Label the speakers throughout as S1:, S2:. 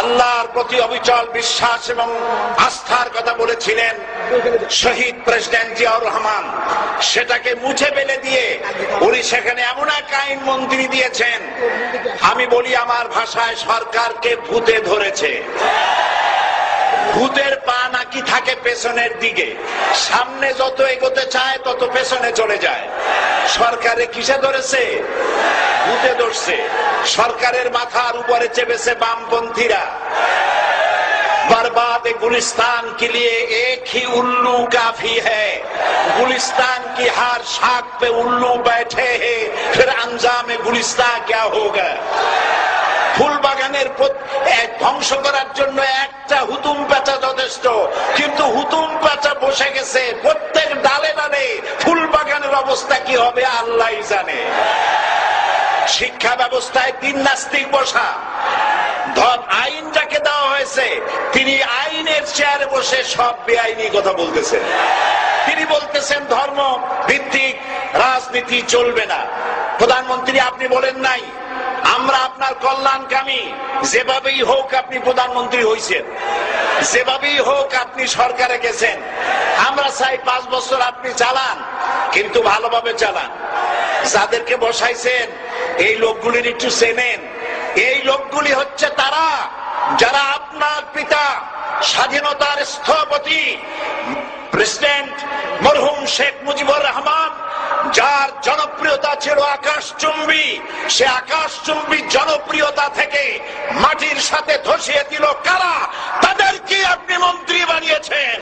S1: আল্লাহর প্রতি অবিচল বিশ্বাস এবং আস্থার কথা বলেছিলেন শহীদ প্রেসিডেন্ট জিয়াউর রহমান, সেটাকে মুছে ফেলে দিয়ে উনি সেখানে এমন এক আইন মন্ত্রী দিয়েছেন, আমি বলি আমার ভাষায় সরকারকে ভূতে ধরেছে। ভূতের পা নাকি থাকে পেছনের দিকে, সামনে যত এগোতে চায় তত পেছনে চলে যায়। সরকারে কিসে ধরেছে? ভূতে ধরছে। সরকারের মাথার উপরে চেপেছে বামপন্থীরা। बर्बाद गुलिस्तान के लिए एक ही उल्लू काफी है, गुलिस्तान की हर शाख पे उल्लू बैठे हैं, फिर अंजाम गुलिस्तान क्या होगा। ফুল বাগানের ধ্বংস করার জন্য একটা হুতুম পেঁচা যথেষ্ট, কিন্তু হুতুম পেঁচা বসে গেছে প্রত্যেক ডালে ডালে। ফুল বাগানের অবস্থা কি হবে আল্লাহই জানে। শিক্ষা ব্যবস্থায় তিন নাস্তিক বসা, আইন যাকে দেওয়া হয়েছে তিনি আইনের চেয়ারে বসে সব বেআইনি কথা বলতেছেন। তিনি বলতেছেন ধর্ম ভিত্তিক রাজনীতি চলবে না। প্রধানমন্ত্রী আপনি বলেন নাই আমরা আপনার কল্যাণকামী, যেভাবেই হোক আপনি প্রধানমন্ত্রী হয়েছেন, যেভাবেই হোক আপনি সরকারে গেছেন, আমরা চাই 5 বছর আপনি চালান, কিন্তু ভালোভাবে চালান। যাদেরকে বসাইছেন এই লোকগুলির একটু চেনেন। এই লোকগুলি হচ্ছে তারা যারা আপনার পিতা স্বাধীনতার স্থপতি প্রেসিডেন্ট মরহুম শেখ মুজিবুর রহমান, যার জনপ্রিয়তা ছিল আকাশচুম্বী, সে আকাশচুম্বী জনপ্রিয়তা থেকে মাটির সাথে ধসিয়ে দিল কারা? তাদেরকে আপনি মন্ত্রী বানিয়েছেন।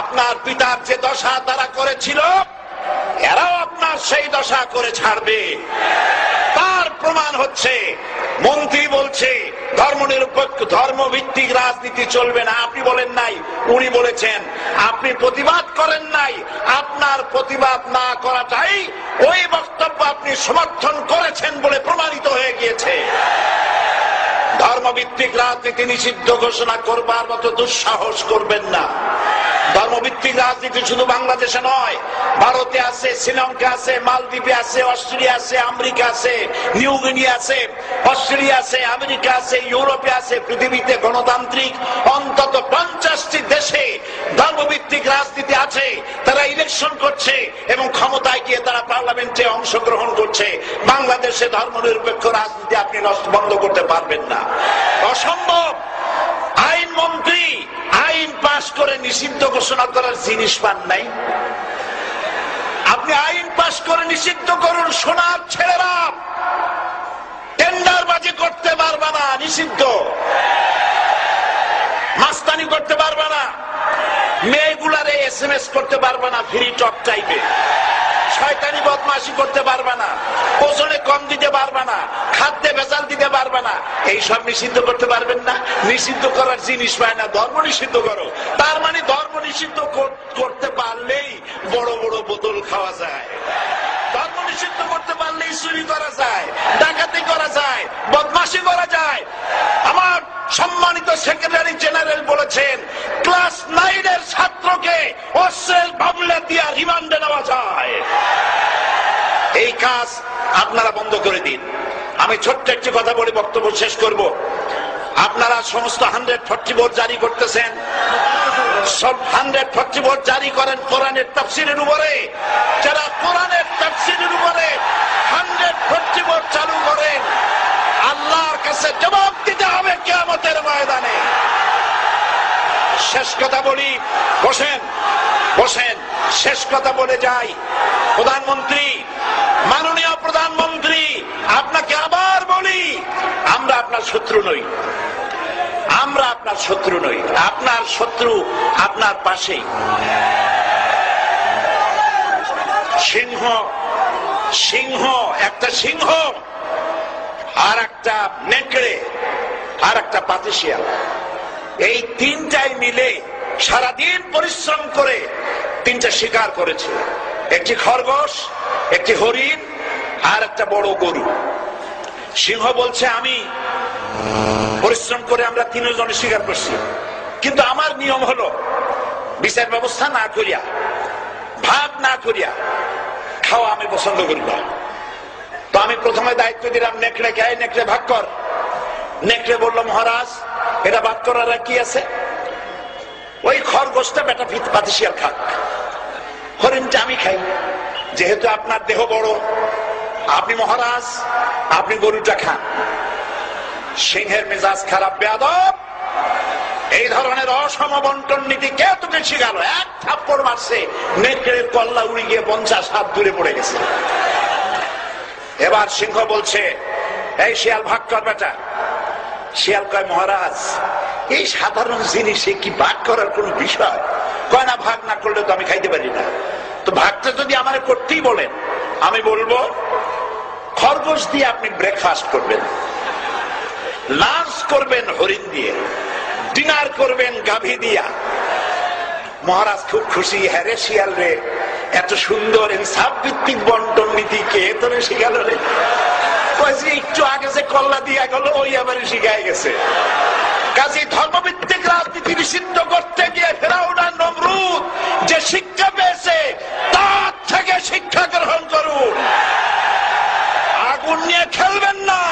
S1: আপনার পিতার যে দশা তারা করেছিল, এরাও আপনার সেই দশা করে ছাড়বে। তার প্রমাণ হচ্ছে মন্ত্রী বলছে ধর্মনিরপেক্ষ ধর্মভিত্তিক রাজনীতি চলবে না। আপনি বলেন নাই, উনি বলেছেন। আপনি প্রতিবাদ করেন নাই, আপনার প্রতিবাদ না করাটাই ওই বক্তব্য আপনি সমর্থন করেছেন বলে প্রমাণিত হয়ে গিয়েছে। ধর্মভিত্তিক রাজনীতি নিষিদ্ধ ঘোষণা করবার মতো দুঃসাহস করবেন না। ধর্মভিত্তিক রাজনীতি শুধু বাংলাদেশে নয়, ভারতে আছে, শ্রীলঙ্কা আছে, মালদ্বীপে আছে, অস্ট্রেলিয়া আছে, আমেরিকা আছে, নিউ গিনি আছে, অস্ট্রেলিয়া আছে, আমেরিকা আছে, ইউরোপে আছে। পৃথিবীতে গণতান্ত্রিক অন্তত 50টি দেশে ধর্মভিত্তিক রাজনীতি আছে। তারা ইলেকশন করছে এবং ক্ষমতায় গিয়ে তারা পার্লামেন্টে অংশগ্রহণ করছে। বাংলাদেশে ধর্মনিরপেক্ষ রাজনীতি আপনি বন্ধ করতে পারবেন না, অসম্ভব। আইন মন্ত্রী আইন পাশ করে নিষিদ্ধ ঘোষণা করার জিনিস পান নাই। আপনি আইন পাশ করে নিষিদ্ধ করুন, সোনার ছেলেরা টেন্ডারবাজি করতে পারবে না, নিষিদ্ধ। মাস্তানি করতে পারবে না, মেয়েগুলারে SMS করতে পারবে না ফ্রি টক টাইপে, শয়তানি বদমাশি করতে পারবে না, ওজনে কম দিতে পারবে না, খাদ্যে ভেজাল দিতে পারবে না। এইসব নিষিদ্ধ করতে পারবেন না। নিষিদ্ধ করার জিনিস পায় না, ধর্ম নিষিদ্ধ করো। তার মানে ধর্ম নিষিদ্ধ করতে পারলেই বড় বড় বোতল খাওয়া যায়। ধর্ম নিষিদ্ধ করতে পারলেই চুরি করা যায়, ডাকাতি করা যায়, বদমাশি করা যায়। আমার সম্মানিত সেক্রেটারি জেনারেল বলেছেন ক্লাস 9 ছাত্রকে অস্ত্রের মামলা দিয়ে রিমান্ডে নেওয়া যায়। এই কাজ আপনারা বন্ধ করে দিন। আমি ছোট্ট একটি কথা বলে বক্তব্য শেষ করব। আপনারা সমস্ত 140 বোর্ড জারি করতেছেন, সব 140 বোর্ড জারি করেন কোরআনের তাফসীরের উপরে। যারা কোরআনের তাফসীরের উপরে 140 বোর্ড চালু করেন, আল্লাহর কাছে জবাব দিতে হবে কিয়ামতের ময়দানে। শেষ কথা বলি, বসেন বসেন, শেষ কথা বলে যাই। প্রধানমন্ত্রী, মাননীয় প্রধানমন্ত্রী, আপনাকে আবার বলি, আমরা আপনার শত্রু নই, আমরা আপনার শত্রু নই। আপনার শত্রু আপনার পাশেই। সিংহ, সিংহ, একটা সিংহ আর একটা নেকড়ে আর একটা পাতিশিয়াল, এই তিনটাই মিলে সারাদিন পরিশ্রম করে তিনটা শিকার করেছে। একটি খরগোশ, একটি হরিণ আর একটা বড় গরু। সিংহ বলছে আমি পরিশ্রম করে আমরা তিনজনে শিকার করছি, কিন্তু আমার নিয়ম হলো বিচার ব্যবস্থা না করিয়া, ভাগ না করিয়া খাওয়া আমি পছন্দ করি না। তো আমি প্রথমে দায়িত্ব দিলাম নেকড়ে কে, নেকড়ে ভাগ কর। নেকড়ে বলল, মহারাজ এটা বাদ করার কি আছে, ওই খরগোশটা বেটা পাতিশিয়াল খাক, হরিণটা আমি খাই, যেহেতু আপনার দেহ বড়, আপনি মহারাজ, আপনি গরুটা খান। সিংহের মেজাজ খারাপ, বেয়াদব, এই ধরনের অসম বন্টন নীতি কে তোকে শিখালো? এক থাপ্পড় মারছে, নেকড়ের কল্লা উড়ে গিয়ে 50 হাত দূরে পড়ে গেছে। এবার সিংহ বলছে, এই শিয়াল ভাগ কর বেটা। শিয়াল কয়, মহারাজ এই সাধারণ জিনিসে কি ভাগ করার কোন বিষয়? কয় না, ভাগ না করলে তো আমি খাইতে পারি না। তো ভাগটা যদি আমার করতেই বলেন, আমি বলবো খরগোশ দিয়ে আপনি ব্রেকফাস্ট করবেন, লাঞ্চ করবেন হরিণ দিয়ে, ডিনার করবেন গাভী দিয়া। মহারাজ খুব খুশি, হ্যারে শিয়াল রে, এত সুন্দর ইনসাফ ভিত্তিক বন্টন নীতি কে তোরে শিখাল রে? একটু আগে যে কল্লা দিয়া গেল ওই আবার শিখাই গেছে। কাজী ধর্মভিত্তিক রাজনীতি নিষিদ্ধ করতে গিয়ে ফেরাউন আর নমরুদ যে শিক্ষা পেয়েছে তার থেকে শিক্ষা গ্রহণ করুন। আগুন নিয়ে খেলবেন না,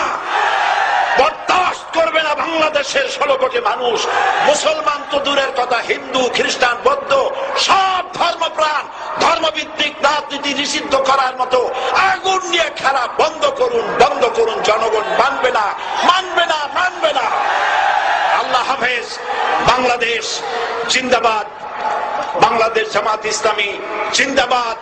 S1: বরদাস্ত করবে না বাংলাদেশের 16 কোটি মানুষ। মুসলমান তো দূরের কথা, হিন্দু, খ্রিস্টান, বৌদ্ধ সব ধর্মপ্রাণ ধর্মভিত্তিক রাজনীতি নিষিদ্ধ করার মতো আগুন নিয়ে খেলা বন্ধ করুন, বন্ধ করুন। জনগণ মানবে না, মানবে না, মানবে না। আল্লাহ হাফেজ। বাংলাদেশ জিন্দাবাদ, বাংলাদেশ জামাত ইসলামী জিন্দাবাদ।